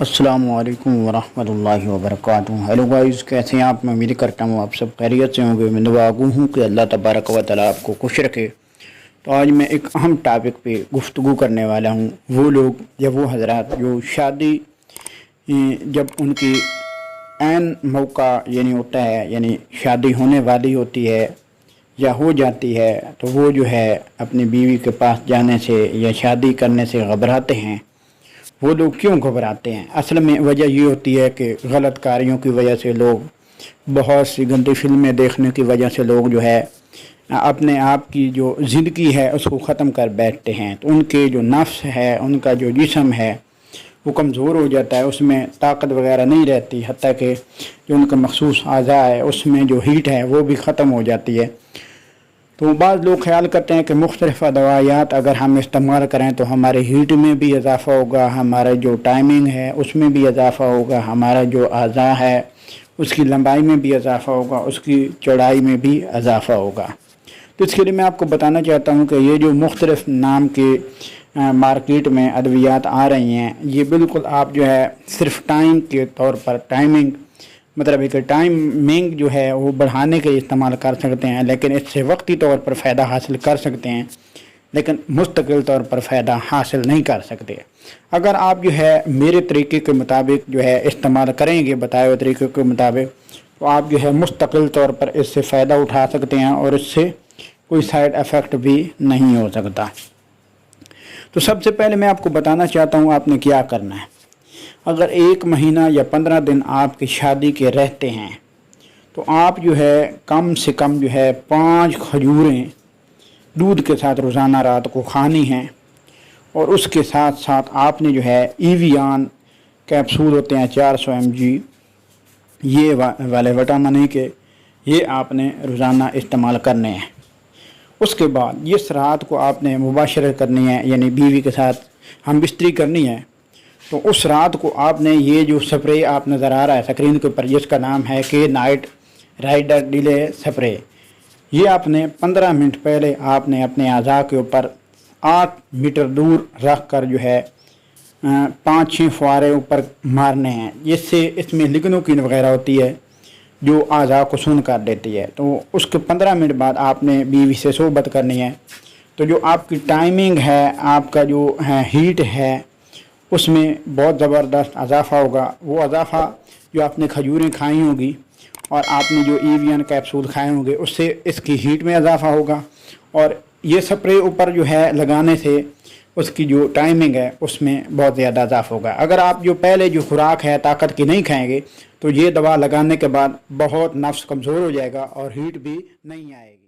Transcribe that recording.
السلام علیکم ورحمۃ اللہ وبرکاتہ۔ ہیلو گائز، کیسے ہیں آپ؟ میں امید کرتا ہوں آپ سب خیریت سے ہوں گے۔ میں دعا گو ہوں کہ اللہ تبارک و تعالیٰ آپ کو خوش رکھے۔ تو آج میں ایک اہم ٹاپک پہ گفتگو کرنے والا ہوں۔ وہ لوگ یا وہ حضرات جو شادی جب ان کی عین موقع ہوتا ہے، یعنی شادی ہونے والی ہوتی ہے یا ہو جاتی ہے، تو وہ جو ہے اپنی بیوی کے پاس جانے سے یا شادی کرنے سے گھبراتے ہیں۔ وہ لوگ کیوں گھبراتے ہیں؟ اصل میں وجہ یہ ہوتی ہے کہ غلط کاریوں کی وجہ سے لوگ، بہت سی گندی فلمیں دیکھنے کی وجہ سے لوگ جو ہے اپنے آپ کی جو زندگی ہے اس کو ختم کر بیٹھتے ہیں۔ تو ان کے جو نفس ہے، ان کا جو جسم ہے وہ کمزور ہو جاتا ہے، اس میں طاقت وغیرہ نہیں رہتی، حتیٰ کہ جو ان کا مخصوص اعضاء ہے اس میں جو ہیٹ ہے وہ بھی ختم ہو جاتی ہے۔ تو بعض لوگ خیال کرتے ہیں کہ مختلف دوائیات اگر ہم استعمال کریں تو ہمارے ہیٹ میں بھی اضافہ ہوگا، ہمارا جو ٹائمنگ ہے اس میں بھی اضافہ ہوگا، ہمارا جو اعضاء ہے اس کی لمبائی میں بھی اضافہ ہوگا، اس کی چوڑائی میں بھی اضافہ ہوگا۔ تو اس کے لیے میں آپ کو بتانا چاہتا ہوں کہ یہ جو مختلف نام کے مارکیٹ میں ادویات آ رہی ہیں، یہ بالکل آپ جو ہے صرف ٹائم کے طور پر مطلب ہے کہ ٹائمنگ جو ہے وہ بڑھانے کے استعمال کر سکتے ہیں، لیکن اس سے وقتی طور پر فائدہ حاصل کر سکتے ہیں، لیکن مستقل طور پر فائدہ حاصل نہیں کر سکتے۔ اگر آپ جو ہے میرے طریقے کے مطابق جو ہے استعمال کریں گے، بتائے ہوئے طریقے کے مطابق، تو آپ جو ہے مستقل طور پر اس سے فائدہ اٹھا سکتے ہیں اور اس سے کوئی سائیڈ ایفیکٹ بھی نہیں ہو سکتا۔ تو سب سے پہلے میں آپ کو بتانا چاہتا ہوں آپ نے کیا کرنا ہے۔ اگر 1 مہینہ یا 15 دن آپ کی شادی کے رہتے ہیں تو آپ جو ہے کم سے کم جو ہے 5 کھجوریں دودھ کے ساتھ روزانہ رات کو کھانی ہیں، اور اس کے ساتھ ساتھ آپ نے جو ہے ایویان کیپسول ہوتے ہیں 400 mg، یہ والے وٹامن ای کے، یہ آپ نے روزانہ استعمال کرنے ہیں۔ اس کے بعد اس رات کو آپ نے مباشرت کرنی ہے، یعنی بیوی کے ساتھ ہم بستری کرنی ہے۔ تو اس رات کو آپ نے یہ جو سپرے آپ نظر آ رہا ہے اسکرین کے اوپر، جس کا نام ہے کہ نائٹ رائڈر ڈیلے سپرے، یہ آپ نے 15 منٹ پہلے آپ نے اپنے اعضاء کے اوپر 8 میٹر دور رکھ کر جو ہے 5-6 فوارے اوپر مارنے ہیں، جس سے اس میں لگنوکین وغیرہ ہوتی ہے جو اعضاء کو سون کر دیتی ہے۔ تو اس کے 15 منٹ بعد آپ نے بیوی سے صحبت کرنی ہے۔ تو جو آپ کی ٹائمنگ ہے، آپ کا جو ہیٹ ہے، اس میں بہت زبردست اضافہ ہوگا۔ وہ اضافہ جو آپ نے کھجوریں کھائی ہوں گی اور آپ نے جو ایویان کیپسول کھائے ہوں گے، اس سے اس کی ہیٹ میں اضافہ ہوگا، اور یہ سپرے اوپر جو ہے لگانے سے اس کی جو ٹائمنگ ہے اس میں بہت زیادہ اضافہ ہوگا۔ اگر آپ جو پہلے جو خوراک ہے طاقت کی نہیں کھائیں گے تو یہ دوا لگانے کے بعد بہت نفس کمزور ہو جائے گا اور ہیٹ بھی نہیں آئے گی۔